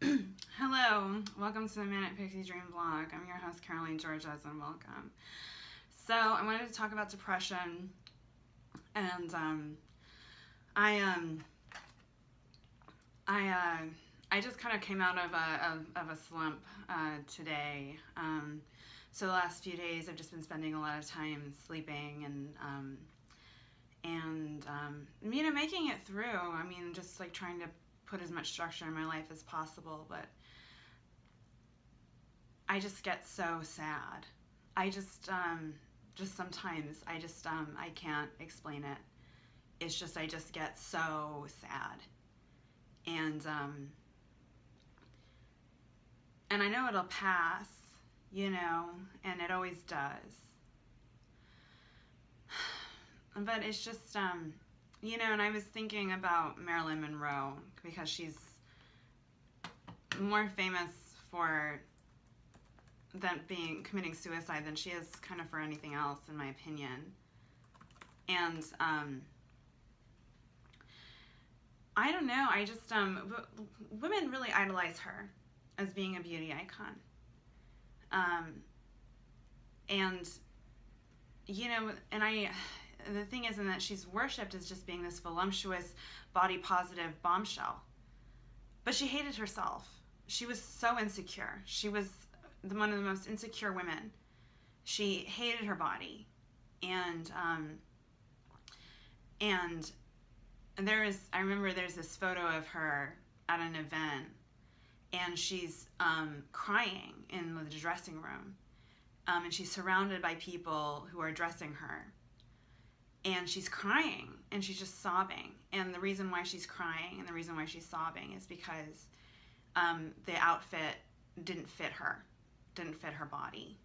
Hello, welcome to the Manic Pixie Dream Vlog. I'm your host, Caroline Georges, and welcome. So, I wanted to talk about depression, and I just kind of came out of a slump today. So the last few days, I've just been spending a lot of time sleeping and you know, making it through. I mean, just like trying to put as much structure in my life as possible, but I just get so sad. I just sometimes I can't explain it. It's just, I just get so sad. And I know it'll pass, you know, and it always does. But it's just, you know, and I was thinking about Marilyn Monroe, because she's more famous for committing suicide than she is kind of for anything else, in my opinion. And I don't know, I just, women really idolize her as being a beauty icon. And, you know, and the thing is that she's worshipped as just being this voluptuous, body-positive bombshell. But she hated herself. She was so insecure. She was one of the most insecure women. She hated her body. And I remember there's this photo of her at an event, and she's crying in the dressing room. And she's surrounded by people who are dressing her. And she's crying, and she's just sobbing. And the reason why she's crying and the reason why she's sobbing is because the outfit didn't fit her body.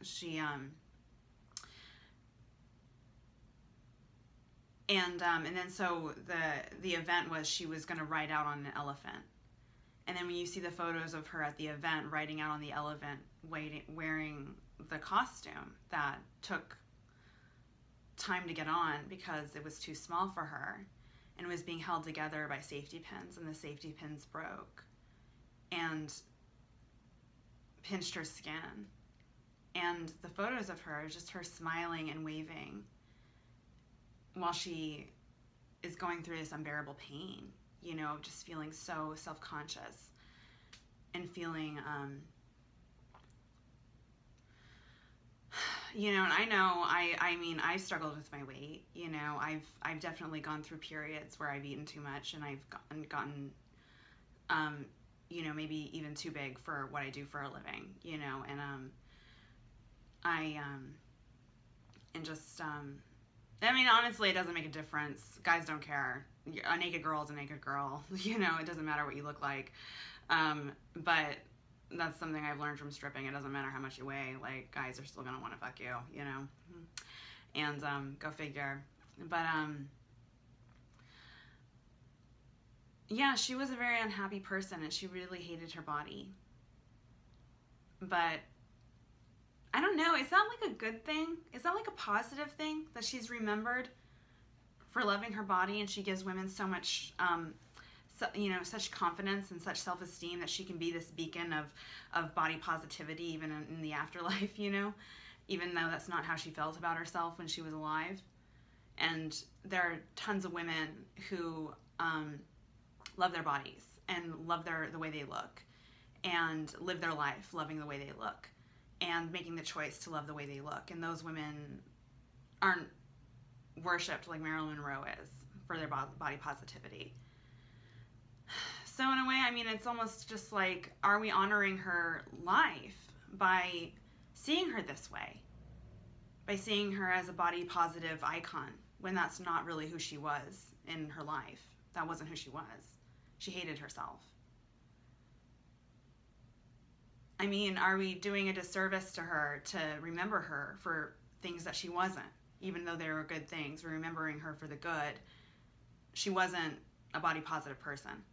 She and then so the event was she was going to ride out on an elephant. And then when you see the photos of her at the event riding out on the elephant, wearing the costume that took time to get on because it was too small for her, and it was being held together by safety pins, and the safety pins broke and pinched her skin. And the photos of her is just her smiling and waving while she is going through this unbearable pain, you know, just feeling so self-conscious and feeling you know, and I know, I mean, I've struggled with my weight, you know, I've definitely gone through periods where I've eaten too much, and I've gotten you know, maybe even too big for what I do for a living, you know, and and just, I mean, honestly, it doesn't make a difference. Guys don't care. A naked girl is a naked girl, you know, it doesn't matter what you look like, but that's something I've learned from stripping. It doesn't matter how much you weigh, like, guys are still gonna want to fuck you, you know, and go figure. But yeah, she was a very unhappy person, and she really hated her body. But I don't know, is that like a good thing? Is that like a positive thing that she's remembered for loving her body, and she gives women so much you know, such confidence and such self-esteem that she can be this beacon of body positivity even in the afterlife, you know, even though that's not how she felt about herself when she was alive. And there are tons of women who love their bodies and love the way they look, and live their life loving the way they look and making the choice to love the way they look. And those women aren't worshipped like Marilyn Monroe is for their body positivity. So in a way, I mean, it's almost just like, are we honoring her life by seeing her this way? By seeing her as a body positive icon, when that's not really who she was in her life. That wasn't who she was. She hated herself. I mean, are we doing a disservice to her to remember her for things that she wasn't? Even though they were good things, we're remembering her for the good. She wasn't a body positive person.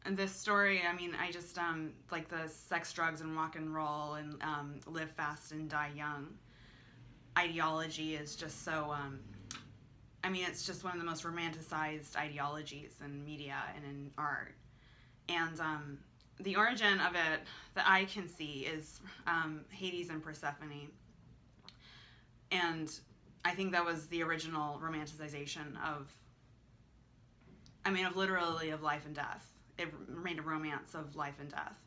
And this story, I mean, I just, like the sex, drugs, and rock and roll, and live fast and die young ideology is just so I mean, it's just one of the most romanticized ideologies in media and in art. And the origin of it that I can see is Hades and Persephone. And I think that was the original romanticization of, I mean, of literally of life and death. It made a romance of life and death.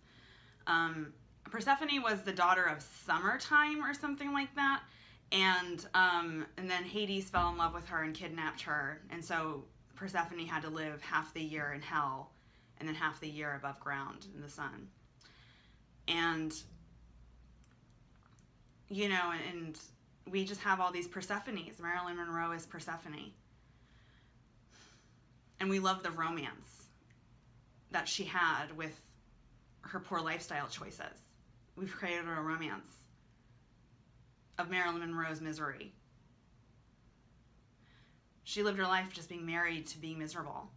Persephone was the daughter of Summertime or something like that. And then Hades fell in love with her and kidnapped her. And so Persephone had to live half the year in hell and then half the year above ground in the sun. And, you know, and we just have all these Persephones. Marilyn Monroe is Persephone. And we love the romance that she had with her poor lifestyle choices. We've created a romance of Marilyn Monroe's misery. She lived her life just being married to being miserable.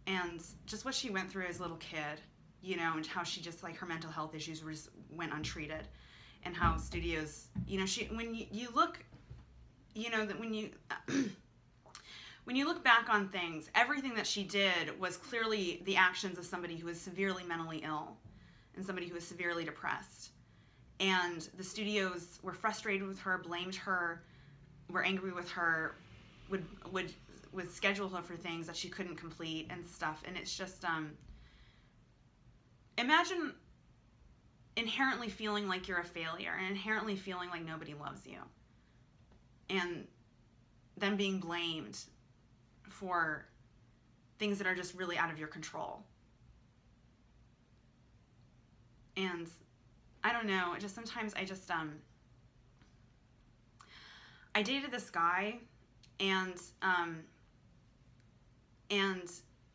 And just what she went through as a little kid, you know, and how she just, like, her mental health issues went untreated. And how studios, you know, when you look, you know, that when you look back on things, everything that she did was clearly the actions of somebody who was severely mentally ill and somebody who was severely depressed. And the studios were frustrated with her, blamed her, were angry with her, would schedule her for things that she couldn't complete and stuff. And it's just, imagine inherently feeling like you're a failure and inherently feeling like nobody loves you. And then being blamed for things that are just really out of your control. And I don't know, just sometimes I dated this guy, and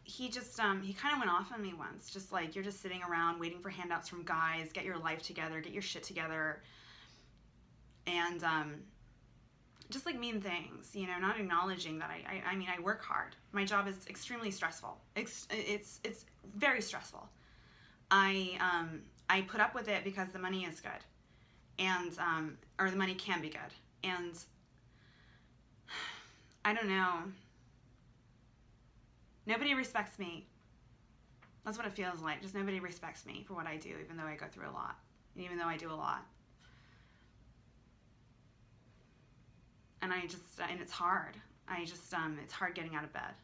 he just, he kind of went off on me once, just like, you're just sitting around waiting for handouts from guys, get your life together, get your shit together, and just like mean things, you know, not acknowledging that I mean, I work hard. My job is extremely stressful. It's very stressful. I put up with it because the money is good, and or the money can be good, and I don't know. Nobody respects me. That's what it feels like. Just nobody respects me for what I do, even though I go through a lot, and even though I do a lot. And and it's hard. It's hard getting out of bed.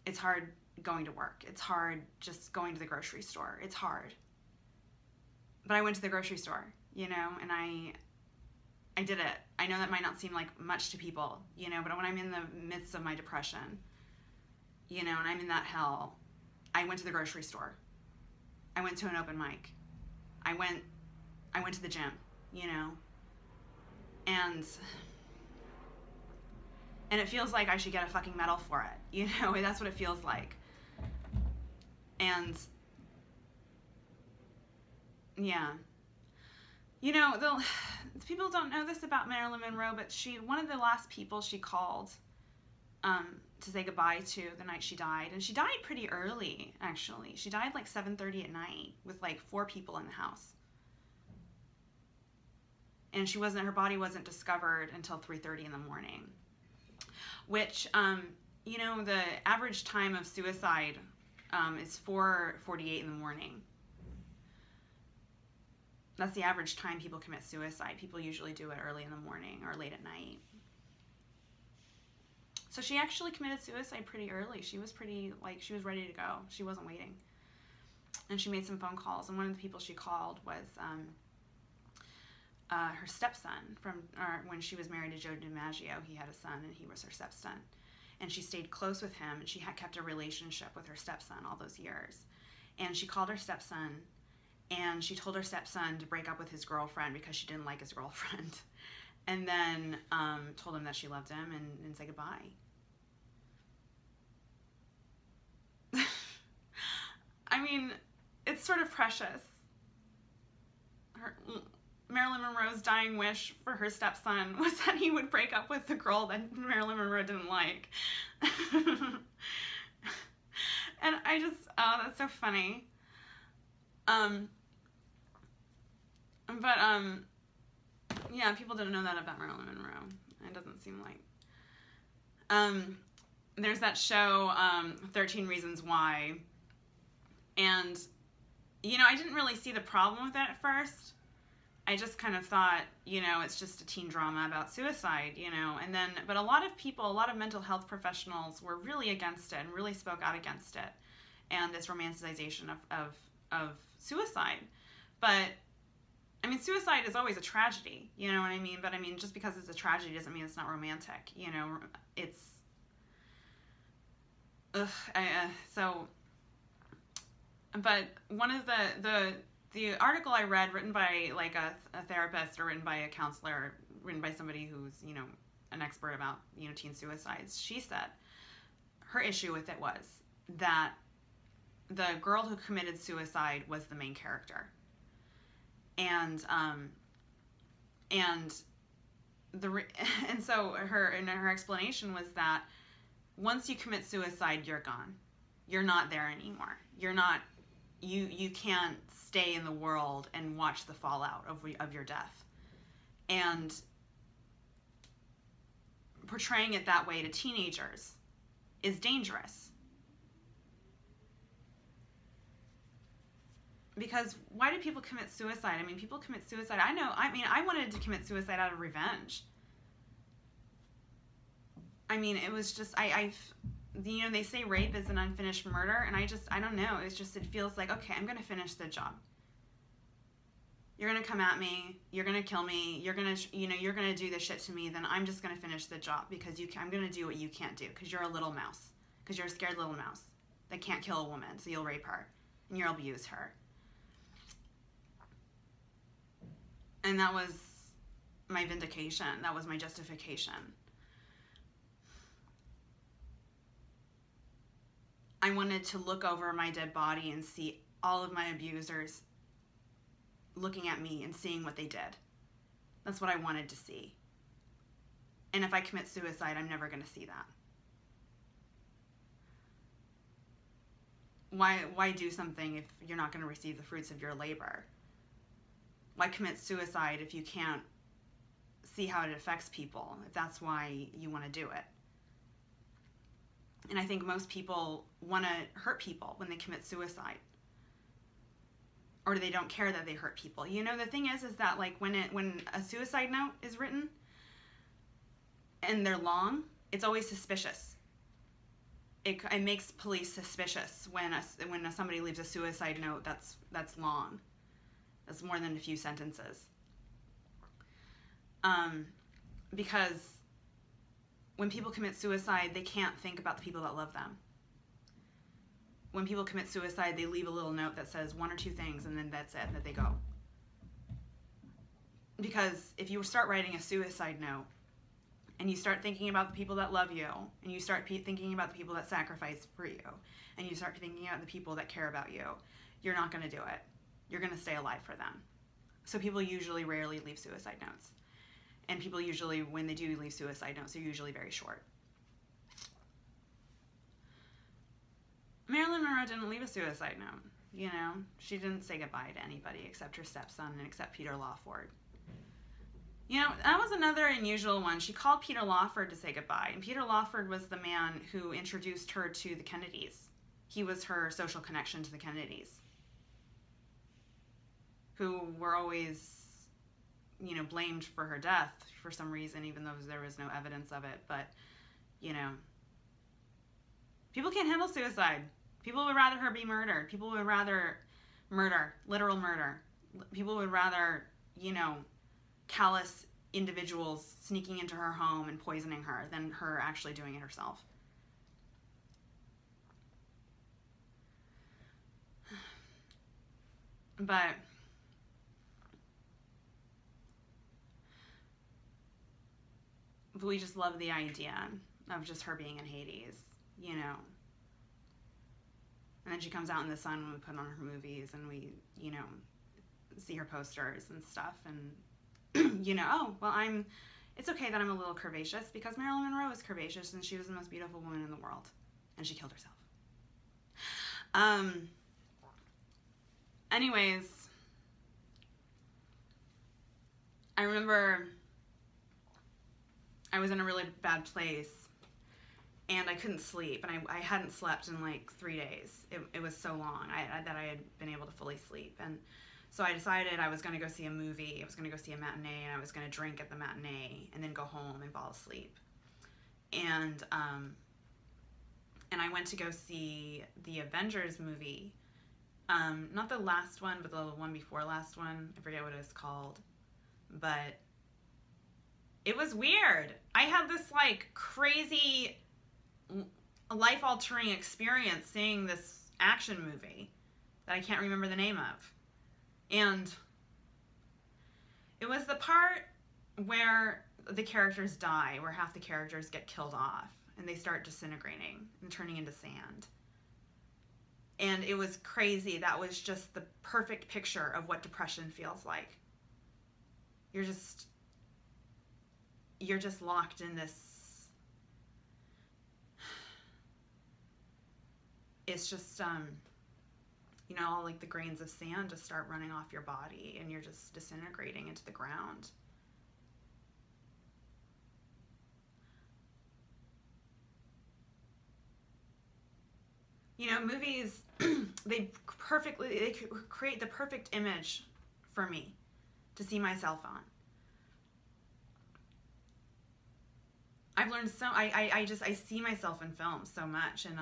It's hard going to work. It's hard just going to the grocery store. It's hard. But I went to the grocery store, you know, and I did it. I know that might not seem like much to people, you know, but when I'm in the midst of my depression, you know, and I'm in that hell, I went to the grocery store. I went to an open mic. I went to the gym, you know, and it feels like I should get a fucking medal for it, you know, that's what it feels like. And yeah, you know, people don't know this about Marilyn Monroe, but one of the last people she called to say goodbye to the night she died, and she died pretty early, actually. She died like 7:30 at night with like 4 people in the house. And her body wasn't discovered until 3:30 in the morning, which, you know, the average time of suicide is 4:48 in the morning. That's the average time people commit suicide. People usually do it early in the morning or late at night. So she actually committed suicide pretty early. She was she was ready to go. She wasn't waiting. And she made some phone calls, and one of the people she called was her stepson when she was married to Joe DiMaggio. He had a son, and he was her stepson. And she stayed close with him, and she had kept a relationship with her stepson all those years. And she called her stepson, and she told her stepson to break up with his girlfriend because she didn't like his girlfriend. And then told him that she loved him and said goodbye. I mean, it's sort of precious. Marilyn Monroe's dying wish for her stepson was that he would break up with the girl that Marilyn Monroe didn't like. And I just, oh, that's so funny. Yeah, people didn't know that about Marilyn Monroe. It doesn't seem like. There's that show, 13 Reasons Why, and, you know, I didn't really see the problem with it at first. I just kind of thought, you know, it's just a teen drama about suicide, you know, and then, but a lot of people, a lot of mental health professionals were really against it and really spoke out against it, and this romanticization of suicide. But, I mean, suicide is always a tragedy, you know what I mean? But, I mean, just because it's a tragedy doesn't mean it's not romantic, you know? It's, but one of the article I read, written by, like, a therapist, or written by a counselor, written by somebody who's, you know, an expert about, you know, teen suicides, she said her issue with it was that the girl who committed suicide was the main character. And so her explanation was that once you commit suicide, you're gone. You're not there anymore. You're not, you can't stay in the world and watch the fallout of your death. And portraying it that way to teenagers is dangerous. Because why do people commit suicide? I mean, people commit suicide. I wanted to commit suicide out of revenge. I mean, it was just, you know, they say rape is an unfinished murder, and I don't know. It's just, it feels like, okay, I'm going to finish the job. You're going to come at me. You're going to kill me. You're going to, you know, you're going to do this shit to me. Then I'm just going to finish the job because I'm going to do what you can't do because you're a little mouse. Because you're a scared little mouse that can't kill a woman, so you'll rape her and you'll abuse her. And that was my vindication. That was my justification. I wanted to look over my dead body and see all of my abusers looking at me and seeing what they did. That's what I wanted to see. And if I commit suicide, I'm never going to see that. Why do something if you're not going to receive the fruits of your labor? Why commit suicide if you can't see how it affects people, if that's why you want to do it? And I think most people want to hurt people when they commit suicide. Or they don't care that they hurt people. You know, the thing is that, like, when a suicide note is written and they're long, it's always suspicious. It makes police suspicious when somebody leaves a suicide note that's long. That's more than a few sentences. Because when people commit suicide, they can't think about the people that love them. When people commit suicide, they leave a little note that says one or two things, and then that's it, and that they go. Because if you start writing a suicide note, and you start thinking about the people that love you, and you start thinking about the people that sacrificed for you, and you start thinking about the people that care about you, you're not going to do it. You're going to stay alive for them. So people usually rarely leave suicide notes. And people usually, when they do leave suicide notes, they're usually very short. Marilyn Monroe didn't leave a suicide note, you know? She didn't say goodbye to anybody except her stepson and except Peter Lawford. You know, that was another unusual one. She called Peter Lawford to say goodbye, and Peter Lawford was the man who introduced her to the Kennedys. He was her social connection to the Kennedys, who were always, you know, blamed for her death for some reason, even though there was no evidence of it. But, you know, people can't handle suicide. People would rather her be murdered. People would rather murder, literal murder. People would rather, you know, callous individuals sneaking into her home and poisoning her than her actually doing it herself. But we just love the idea of just her being in Hades, you know. And then she comes out in the sun when we put on her movies and we, you know, see her posters and stuff. And, you know, oh, well, it's okay that I'm a little curvaceous because Marilyn Monroe is curvaceous and she was the most beautiful woman in the world. And she killed herself. Anyways, I I was in a really bad place, and I couldn't sleep, and I hadn't slept in like 3 days. It was so long that I had been able to fully sleep. And so I decided I was going to go see a movie. I was going to go see a matinee, and I was going to drink at the matinee and then go home and fall asleep. And I went to go see the Avengers movie. Not the last one, but the one before last one. I forget what it was called. But it was weird. I had this like crazy life-altering experience seeing this action movie that I can't remember the name of. And it was the part where the characters die, where half the characters get killed off and they start disintegrating and turning into sand. And it was crazy. That was just the perfect picture of what depression feels like. You're just locked in this. It's just, you know, all like the grains of sand just start running off your body and you're just disintegrating into the ground. You know, movies, they create the perfect image for me to see myself on. I've learned so, I see myself in films so much. And,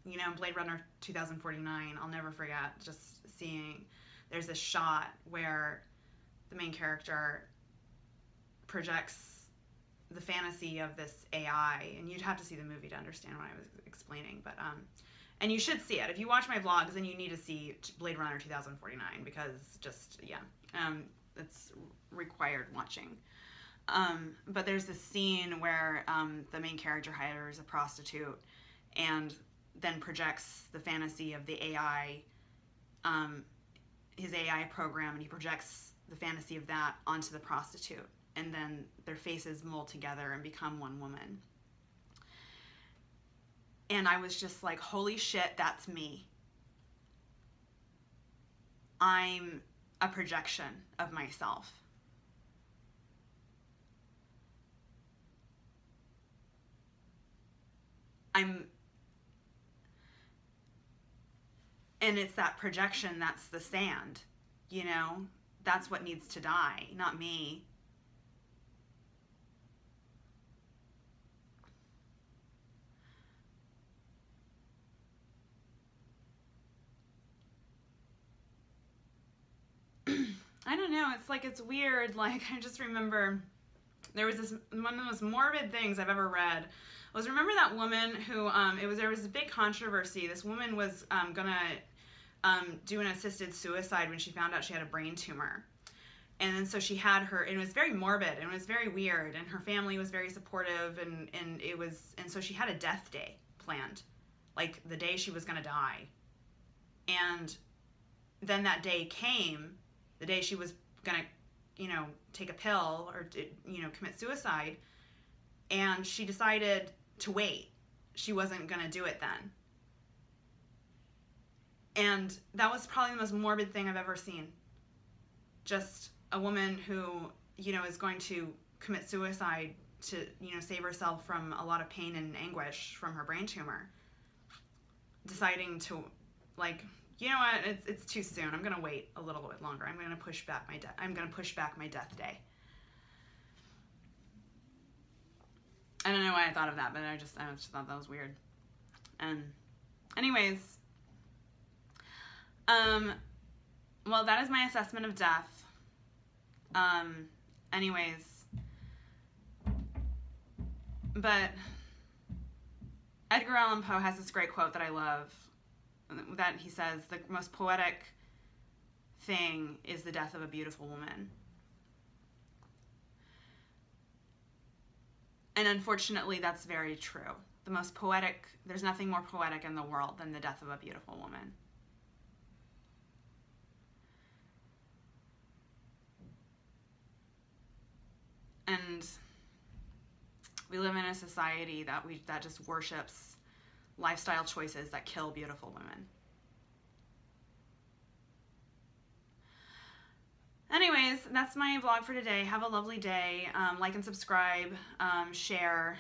you know, Blade Runner 2049, I'll never forget just seeing, there's this shot where the main character projects the fantasy of this AI, and you'd have to see the movie to understand what I was explaining, but, and you should see it. If you watch my vlogs, then you need to see Blade Runner 2049, because just, yeah, it's required watching. But there's this scene where the main character hires a prostitute and then projects the fantasy of the AI, his AI program, and he projects the fantasy of that onto the prostitute. And then their faces mold together and become one woman. And I was just like, holy shit, that's me. I'm a projection of myself. And it's that projection that's the sand, you know? That's what needs to die, not me. I don't know, it's like, it's weird. Like, I just remember there was this, one of the most morbid things I've ever read was, remember that woman who, there was a big controversy. This woman was gonna do an assisted suicide when she found out she had a brain tumor. And then so she had her, and it was very morbid, and it was very weird, and her family was very supportive, and so she had a death day planned, like the day she was gonna die. And then that day came, the day she was gonna, you know, take a pill or, you know, commit suicide, and she decided to wait. She wasn't gonna do it then. And that was probably the most morbid thing I've ever seen. Just a woman who, you know, is going to commit suicide to, you know, save herself from a lot of pain and anguish from her brain tumor, deciding to, like, you know what, it's too soon. I'm gonna wait a little bit longer. I'm gonna push back my death day. I don't know why I thought of that, but I just thought that was weird. And anyways, well, that is my assessment of death. Anyways, but Edgar Allan Poe has this great quote that I love, that he says, the most poetic thing is the death of a beautiful woman. And unfortunately, that's very true. The most poetic, there's nothing more poetic in the world than the death of a beautiful woman. And we live in a society that just worships lifestyle choices that kill beautiful women. Anyways, that's my vlog for today. Have a lovely day. Like and subscribe. Share.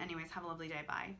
Anyways, have a lovely day. Bye.